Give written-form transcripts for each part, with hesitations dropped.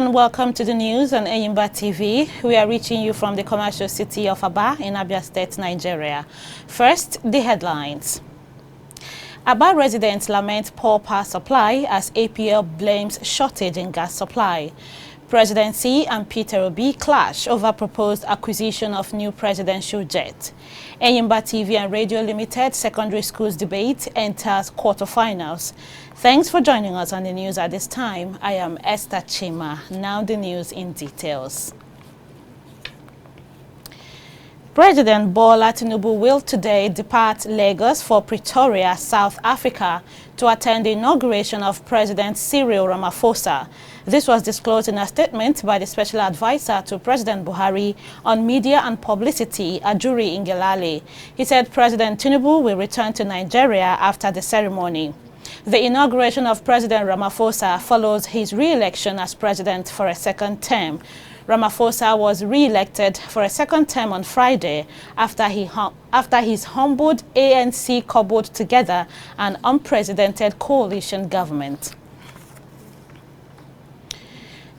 Welcome to the news on Enyimba TV. We are reaching you from the commercial city of Aba in Abia State, Nigeria. First, the headlines. Aba residents lament poor power supply as APL blames shortage in gas supply. Presidency and Peter Obi clash over proposed acquisition of new presidential jet. Enyimba TV and Radio Limited secondary schools debate enters quarterfinals. Thanks for joining us on the news at this time. I am Esther Chima. Now the news in details. President Bola Tinubu will today depart Lagos for Pretoria, South Africa, to attend the inauguration of President Cyril Ramaphosa. This was disclosed in a statement by the Special Advisor to President Buhari on Media and Publicity, Ajuri Ngelale. He said President Tinubu will return to Nigeria after the ceremony. The inauguration of President Ramaphosa follows his re-election as president for a second term. Ramaphosa was re-elected for a second term on Friday after his humbled ANC cobbled together an unprecedented coalition government.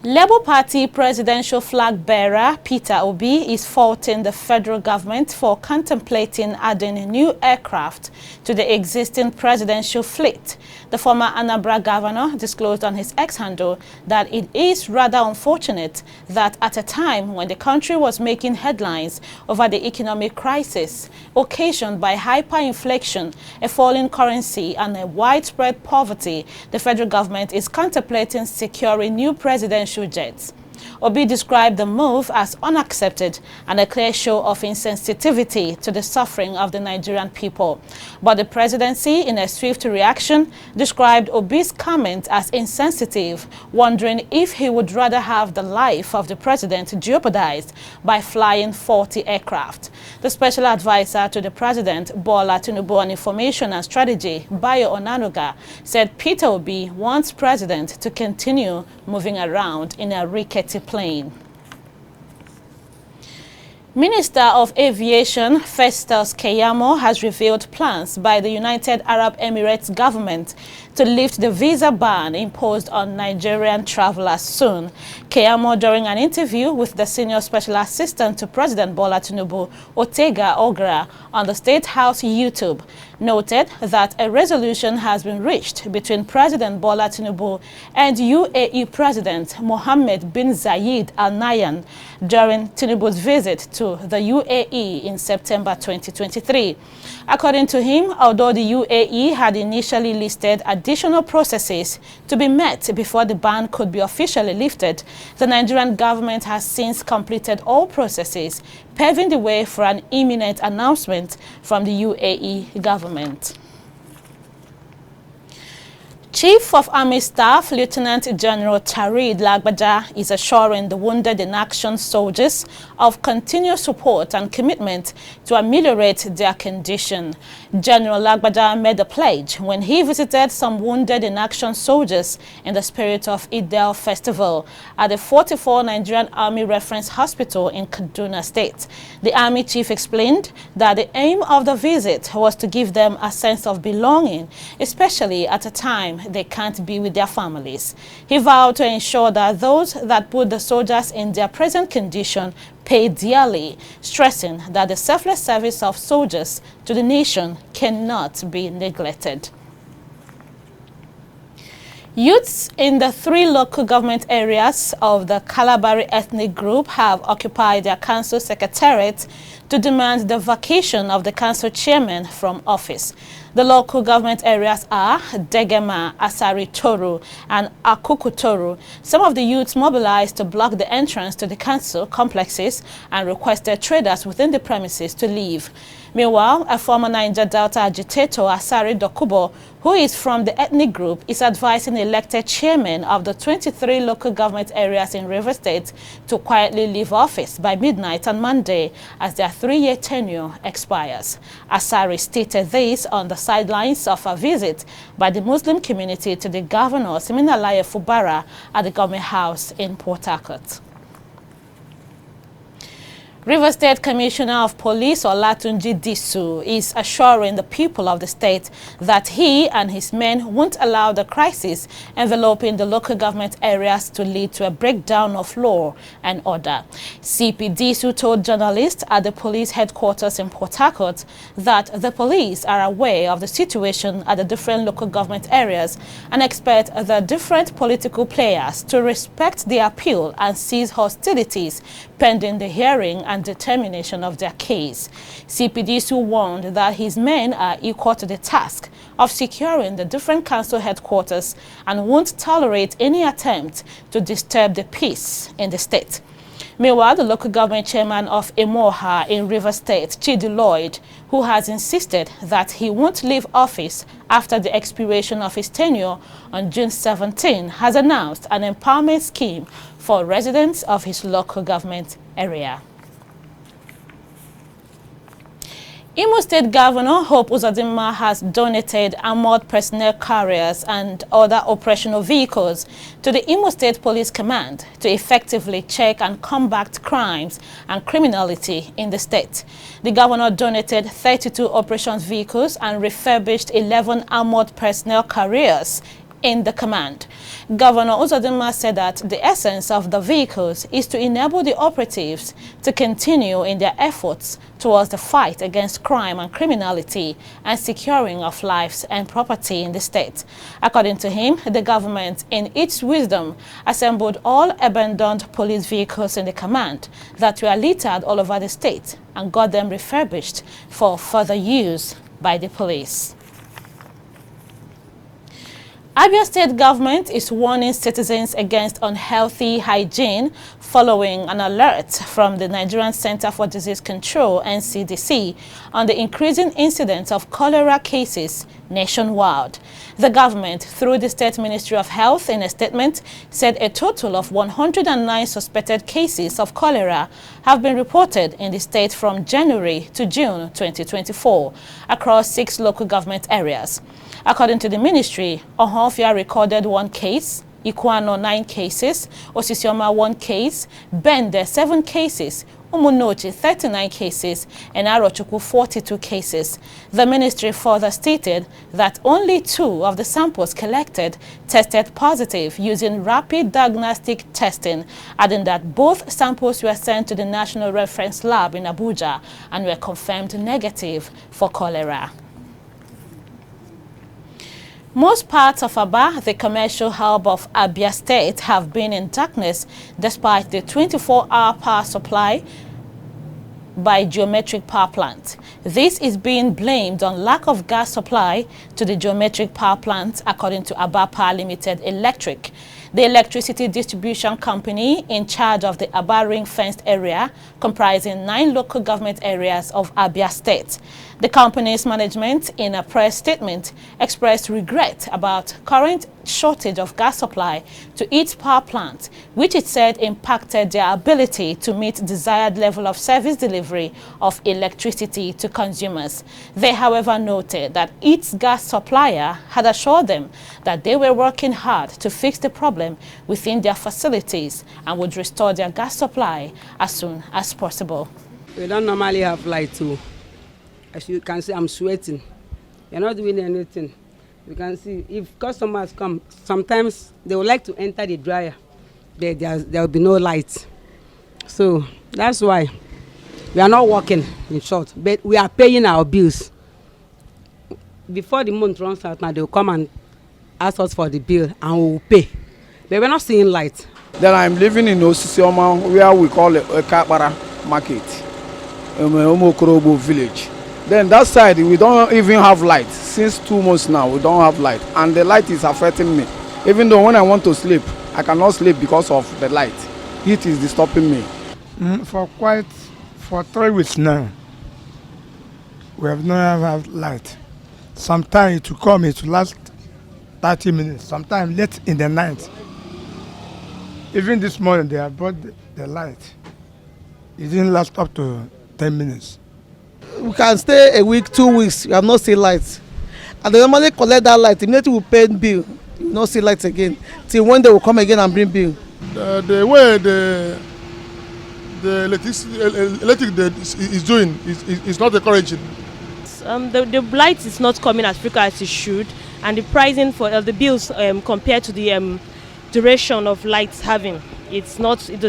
Labour Party presidential flag bearer Peter Obi is faulting the federal government for contemplating adding new aircraft to the existing presidential fleet. The former Anambra governor disclosed on his X handle that it is rather unfortunate that at a time when the country was making headlines over the economic crisis occasioned by hyperinflation, a falling currency and a widespread poverty, the federal government is contemplating securing new presidential jets. Obi described the move as unaccepted and a clear show of insensitivity to the suffering of the Nigerian people. But the presidency, in a swift reaction, described Obi's comment as insensitive, wondering if he would rather have the life of the president jeopardized by flying 40 aircraft. The special advisor to the president, Bola Tinubu on Information and Strategy, Bayo Onanuga, said Peter Obi wants president to continue moving around in a rickety plane. Minister of Aviation Festus Keyamo has revealed plans by the United Arab Emirates government to lift the visa ban imposed on Nigerian travelers soon. Keyamo, during an interview with the senior special assistant to President Bola Tinubu, Otega Ogra, on the State House YouTube, noted that a resolution has been reached between President Bola Tinubu and UAE President Mohammed bin Zayed Al Nahyan during Tinubu's visit to the UAE in September 2023. According to him, although the UAE had initially listed additional processes to be met before the ban could be officially lifted, the Nigerian government has since completed all processes, paving the way for an imminent announcement from the UAE government. Chief of Army Staff Lieutenant General Tarid Lagbaja is assuring the wounded in action soldiers of continued support and commitment to ameliorate their condition. General Lagbaja made a pledge when he visited some wounded in action soldiers in the spirit of Eid Festival at the 44 Nigerian Army Reference Hospital in Kaduna State. The Army Chief explained that the aim of the visit was to give them a sense of belonging, especially at a time they can't be with their families. He vowed to ensure that those that put the soldiers in their present condition pay dearly, stressing that the selfless service of soldiers to the nation cannot be neglected. Youths in the 3 local government areas of the Kalabari ethnic group have occupied their council secretariat to demand the vacation of the council chairman from office. The local government areas are Degema, Asari Toru, and Akuku Toru. Some of the youths mobilized to block the entrance to the council complexes and requested traders within the premises to leave. Meanwhile, a former Niger Delta agitator, Asari Dokubo, who is from the ethnic group, is advising the elected chairman of the 23 local government areas in River State to quietly leave office by midnight on Monday as their 3-year tenure expires. Asari stated this on the sidelines of a visit by the Muslim community to the governor, Siminalaye Fubara, at the government house in Port Harcourt. River State Commissioner of Police Olatunji Disu is assuring the people of the state that he and his men won't allow the crisis enveloping the local government areas to lead to a breakdown of law and order. CP Disu told journalists at the police headquarters in Port Harcourt that the police are aware of the situation at the different local government areas and expect the different political players to respect the appeal and cease hostilities pending the hearing and determination of their case. CP Disu warned that his men are equal to the task of securing the different council headquarters and won't tolerate any attempt to disturb the peace in the state. Meanwhile, the local government chairman of Emoha in River State, Chidi Lloyd, who has insisted that he won't leave office after the expiration of his tenure on June 17, has announced an empowerment scheme for residents of his local government area. Imo State Governor Hope Uzodinma has donated armored personnel carriers and other operational vehicles to the Imo State Police Command to effectively check and combat crimes and criminality in the state. The governor donated 32 operations vehicles and refurbished 11 armored personnel carriers in the command. Governor Uzodinma said that the essence of the vehicles is to enable the operatives to continue in their efforts towards the fight against crime and criminality and securing of lives and property in the state. According to him, the government, in its wisdom, assembled all abandoned police vehicles in the command that were littered all over the state and got them refurbished for further use by the police. Abia State government is warning citizens against unhealthy hygiene following an alert from the Nigerian Center for Disease Control, NCDC, on the increasing incidence of cholera cases nationwide. The government, through the State Ministry of Health, in a statement, said a total of 109 suspected cases of cholera have been reported in the state from January to June 2024 across 6 local government areas. According to the ministry, Ohofia recorded 1 case, Ikuano 9 cases, Osisioma 1 case, Bende 7 cases, Umunochi 39 cases, and Arochukwu 42 cases. The ministry further stated that only 2 of the samples collected tested positive using rapid diagnostic testing, adding that both samples were sent to the National Reference Lab in Abuja and were confirmed negative for cholera. Most parts of Aba, the commercial hub of Abia State, have been in darkness despite the 24-hour power supply by geometric power plant. This is being blamed on lack of gas supply to the geometric power plant, according to Aba Power Limited Electric, the electricity distribution company in charge of the Aba ring-fenced area, comprising 9 local government areas of Abia State. The company's management, in a press statement, expressed regret about current shortage of gas supply to its power plant, which it said impacted their ability to meet desired level of service delivery of electricity to consumers. They, however, noted that its gas supplier had assured them that they were working hard to fix the problem within their facilities and would restore their gas supply as soon as possible. We don't normally have light too. As you can see, I'm sweating. You're not doing anything. You can see if customers come, sometimes they would like to enter the dryer. There will be no light. So that's why we are not working, in short. But we are paying our bills. Before the month runs out, now they will come and ask us for the bill and we will pay. But we're not seeing light. Then I'm living in Osisioma, where we call it a Kapara market, in Omokorobo village. Then that side, we don't even have light. Since 2 months now, we don't have light. And the light is affecting me. Even though when I want to sleep, I cannot sleep because of the light. Heat is disturbing me. For 3 weeks now, we have not had light. Sometimes to come, it will last 30 minutes. Sometimes late in the night. Even this morning, they have brought the light. It didn't last up to 10 minutes. We can stay a week, 2 weeks, we have not seen lights. And they normally collect that light, immediately we pay bill, you will not see lights again, till when they will come again and bring bill. The way the electric that is doing is not encouraging. The light is not coming as frequent as it should, and the pricing for the bills compared to the duration of lights having, it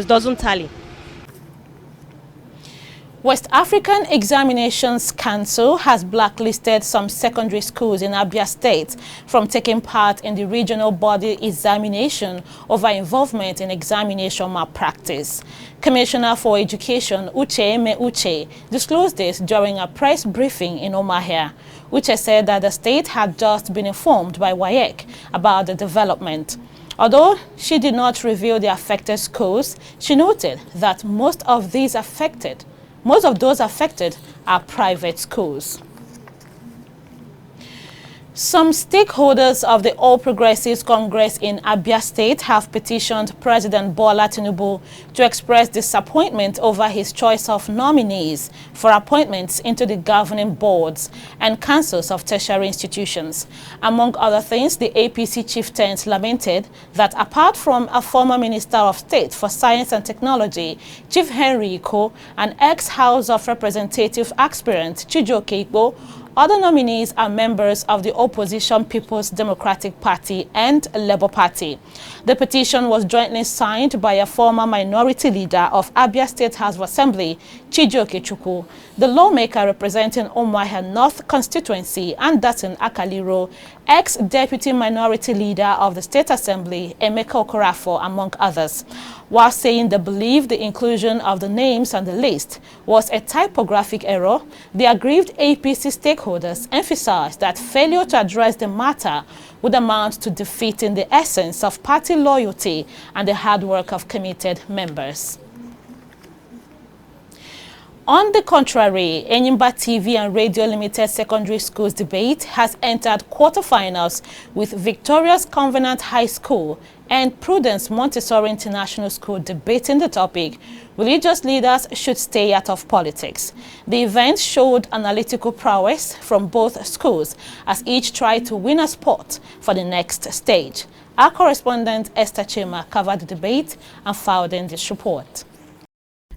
doesn't tally. West African Examinations Council has blacklisted some secondary schools in Abia State from taking part in the regional body examination over involvement in examination malpractice. Commissioner for Education Uche disclosed this during a press briefing in Omahia. Uche said that the state had just been informed by WAEC about the development. Although she did not reveal the affected schools, she noted that most of those affected are private schools. Some stakeholders of the All Progressives Congress in Abia State have petitioned President Bola Tinubu to express disappointment over his choice of nominees for appointments into the governing boards and councils of tertiary institutions. Among other things, the APC chieftains lamented that apart from a former Minister of State for Science and Technology, Chief Henry Iko, and ex-House of Representative aspirant Chijioke Ikpo, other nominees are members of the opposition People's Democratic Party and Labour Party. The petition was jointly signed by a former minority leader of Abia State House of Assembly, Chijioke Chukwu, the lawmaker representing Umuahia North constituency, and Datin Akaliro, ex-deputy minority leader of the State Assembly, Emeka Okorafor, among others. While saying they believe the inclusion of the names on the list was a typographic error, the aggrieved APC stakeholders emphasized that failure to address the matter would amount to defeating the essence of party loyalty and the hard work of committed members. On the contrary, Enyimba TV and Radio Limited Secondary Schools debate has entered quarterfinals with Victoria's Covenant High School and Prudence Montessori International School debating the topic, religious leaders should stay out of politics. The event showed analytical prowess from both schools as each tried to win a spot for the next stage. Our correspondent Esther Chema covered the debate and filed in this report.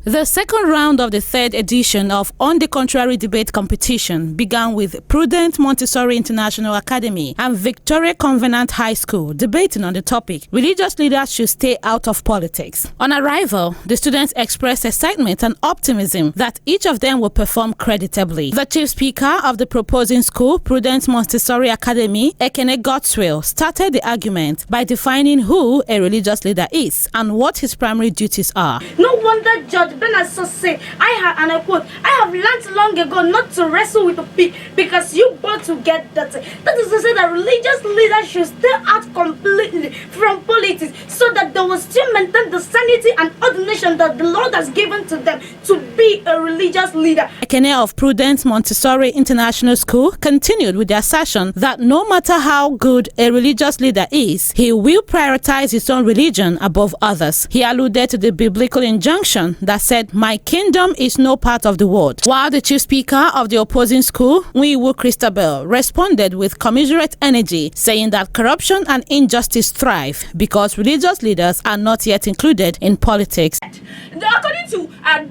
The second round of the third edition of On the Contrary debate competition began with Prudent Montessori International Academy and Victoria Covenant High School debating on the topic, religious leaders should stay out of politics. On arrival, the students expressed excitement and optimism that each of them will perform creditably. The chief speaker of the proposing school, Prudent Montessori Academy, Ekene Godswill, started the argument by defining who a religious leader is and what his primary duties are. No wonder Judge Benassi said, and I quote, I have learned long ago not to wrestle with the pig because you both will get dirty. That is to say that religious leaders should stay out completely from politics so that they will still maintain the sanity and ordination that the Lord has given to them to be a religious leader. Ekene of Prudence Montessori International School continued with the assertion that no matter how good a religious leader is, he will prioritize his own religion above others. He alluded to the biblical injunction that said, "My kingdom is no part of the world." While the chief speaker of the opposing school, Nwiwu Christabel, responded with commiserate energy, saying that corruption and injustice thrive because religious leaders are not yet included in politics. According to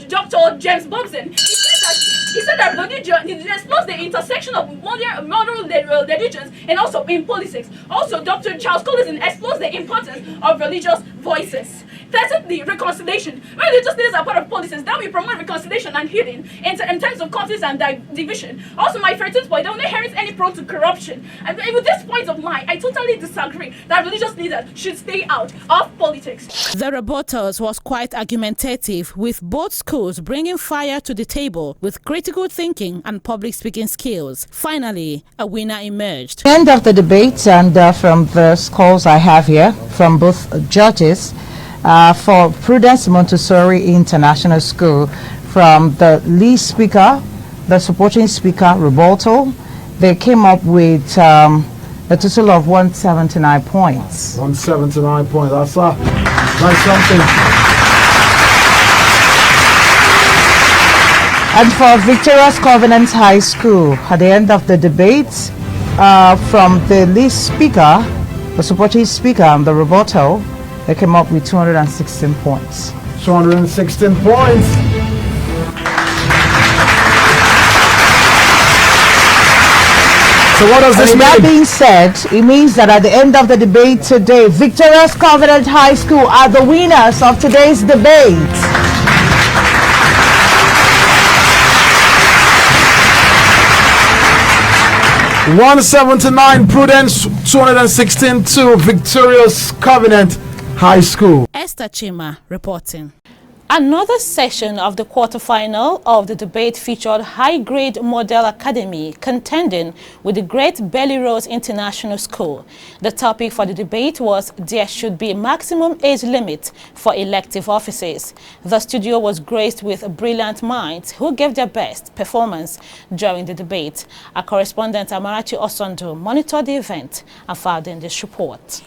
Dr. James Bobson, he said that religion explores the intersection of moral religions and also in politics. Also, Dr. Charles Collison explores the importance of religious voices. Thirdly, reconciliation. When religious leaders are part of politics, that will promote reconciliation and healing in terms of conflicts and division. Also, my 13th point, they will not inherit any prone to corruption. And with this point of mine, I totally disagree that religious leaders should stay out of politics. The rebuttals was quite argumentative, with both schools bringing fire to the table with critical thinking and public speaking skills. Finally, a winner emerged. End of the debate, and from the scores I have here from both judges, for Prudence Montessori International School, from the lead speaker, the supporting speaker, rebuttal, they came up with a total of 179 points. 179 points. That's something. And for Victoria's Covenant High School, at the end of the debate, from the lead speaker, the supporting speaker, and the rebuttal, they came up with 216 points. 216 points. So what does this mean? That being said, it means that at the end of the debate today, Victorious Covenant High School are the winners of today's debate. $179 Prudence, 216 to Victorious Covenant High School. Esther Chima reporting. Another session of the quarterfinal of the debate featured high-grade Model Academy contending with the Great Belly Rose International School. The topic for the debate was there should be a maximum age limit for elective offices. The studio was graced with brilliant minds who gave their best performance during the debate. Our correspondent Amarachi Osondo monitored the event and filed in this report.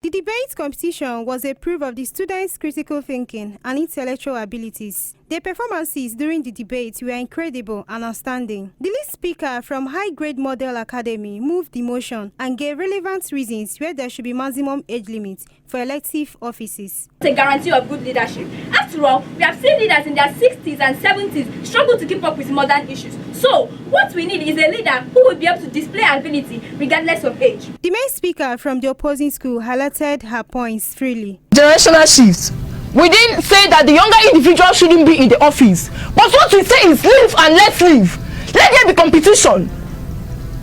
The debate competition was a proof of the students' critical thinking and intellectual abilities. Their performances during the debate were incredible and outstanding. The lead speaker from High Grade Model Academy moved the motion and gave relevant reasons where there should be maximum age limits for elective offices. It's a guarantee of good leadership. After all, we have seen leaders in their 60s and 70s struggle to keep up with modern issues. So, what we need is a leader who will be able to display ability regardless of age. The main speaker from the opposing school highlighted her points freely. Generational shifts. We didn't say that the younger individual shouldn't be in the office, but what we say is live and let live. Let there be competition.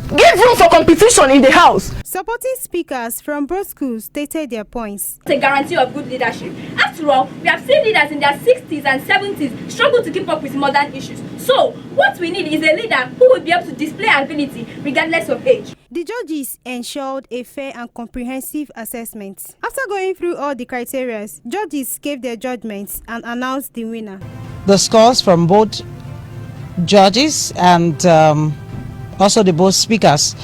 Give room for competition in the house. Supporting speakers from both schools stated their points. It's a guarantee of good leadership. After all, we have seen leaders in their 60s and 70s struggle to keep up with modern issues. So, what we need is a leader who will be able to display ability regardless of age. The judges ensured a fair and comprehensive assessment. After going through all the criteria, judges gave their judgments and announced the winner. The scores from both judges and also the both speakers,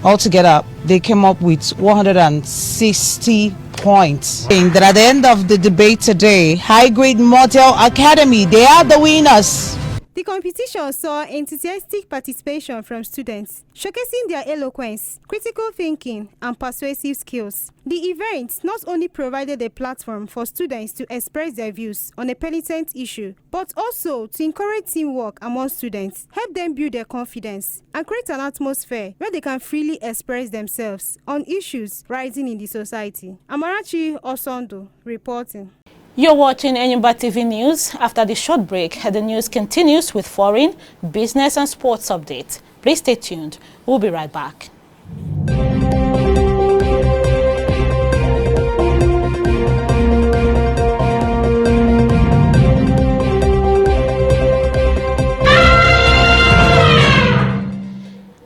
altogether they came up with 160 points. That at the end of the debate today, High Grade Model Academy, they are the winners. The competition saw enthusiastic participation from students, showcasing their eloquence, critical thinking, and persuasive skills. The event not only provided a platform for students to express their views on a pertinent issue, but also to encourage teamwork among students, help them build their confidence, and create an atmosphere where they can freely express themselves on issues rising in the society. Amarachi Osondo reporting. You're watching Enyimba TV News. After the short break, the news continues with foreign, business and sports updates. Please stay tuned. We'll be right back.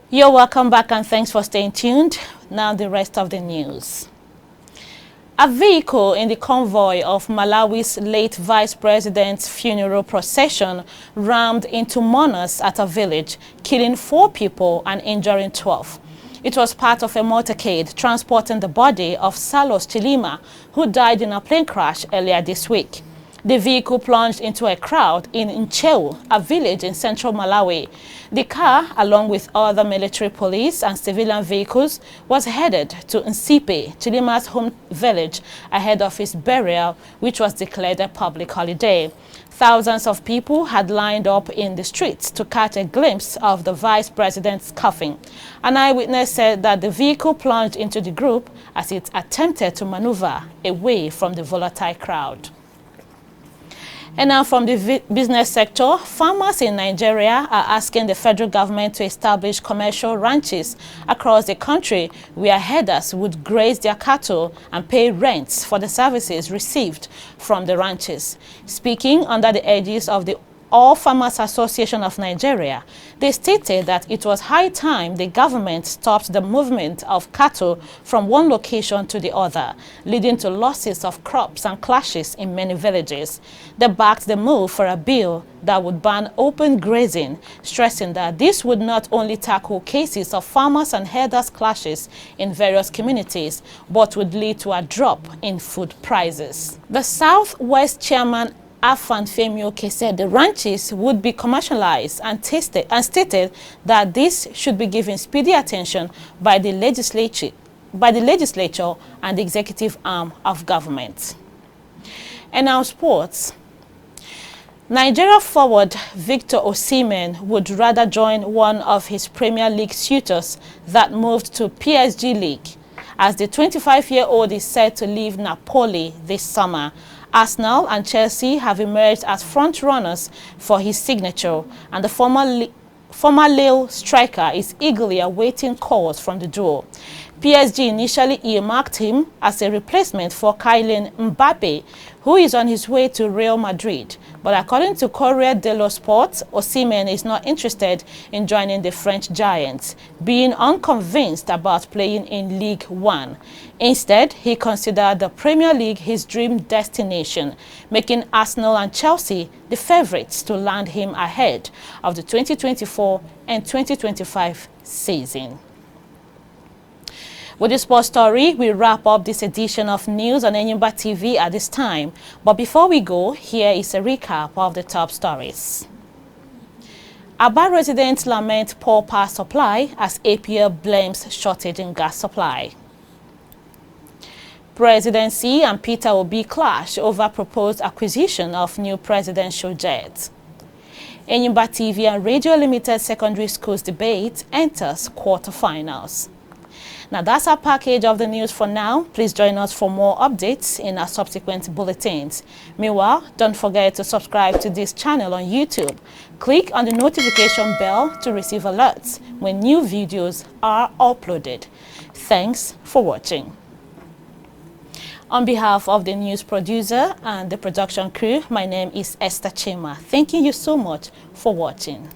You're welcome back and thanks for staying tuned. Now the rest of the news. A vehicle in the convoy of Malawi's late vice president's funeral procession rammed into mourners at a village, killing 4 people and injuring 12. It was part of a motorcade transporting the body of Salos Chilima, who died in a plane crash earlier this week. The vehicle plunged into a crowd in Ncheu, a village in central Malawi. The car, along with other military police and civilian vehicles, was headed to Nsipe, Chilima's home village, ahead of his burial, which was declared a public holiday. Thousands of people had lined up in the streets to catch a glimpse of the vice president's coffin. An eyewitness said that the vehicle plunged into the group as it attempted to maneuver away from the volatile crowd. And now from the business sector, farmers in Nigeria are asking the federal government to establish commercial ranches across the country where herders would graze their cattle and pay rents for the services received from the ranches. Speaking under the aegis of the All Farmers Association of Nigeria, they stated that it was high time the government stopped the movement of cattle from one location to the other, leading to losses of crops and clashes in many villages. They backed the move for a bill that would ban open grazing, stressing that this would not only tackle cases of farmers and herders clashes in various communities, but would lead to a drop in food prices. The Southwest Chairman Afan Femioke said the ranches would be commercialized and stated that this should be given speedy attention by the legislature and the executive arm of government. And now sports. Nigeria forward Victor Osimhen would rather join one of his Premier League suitors that moved to PSG League. As the 25-year-old is set to leave Napoli this summer, Arsenal and Chelsea have emerged as front-runners for his signature, and the former Lille striker is eagerly awaiting calls from the duo. PSG initially earmarked him as a replacement for Kylian Mbappe, who is on his way to Real Madrid. But according to Corriere dello Sport, Osimhen is not interested in joining the French giants, being unconvinced about playing in Ligue 1. Instead, he considered the Premier League his dream destination, making Arsenal and Chelsea the favourites to land him ahead of the 2024 and 2025 season. With this sports story, we wrap up this edition of News on Enyimba TV at this time. But before we go, here is a recap of the top stories. Aba residents lament poor power supply as APL blames shortage in gas supply. Presidency and Peter Obi clash over proposed acquisition of new presidential jet. Enyimba TV and Radio Limited Secondary Schools debate enters quarterfinals. Now that's our package of the news for now. Please join us for more updates in our subsequent bulletins. Meanwhile, don't forget to subscribe to this channel on YouTube. Click on the notification bell to receive alerts when new videos are uploaded. Thanks for watching. On behalf of the news producer and the production crew, my name is Esther Chima. Thanking you so much for watching.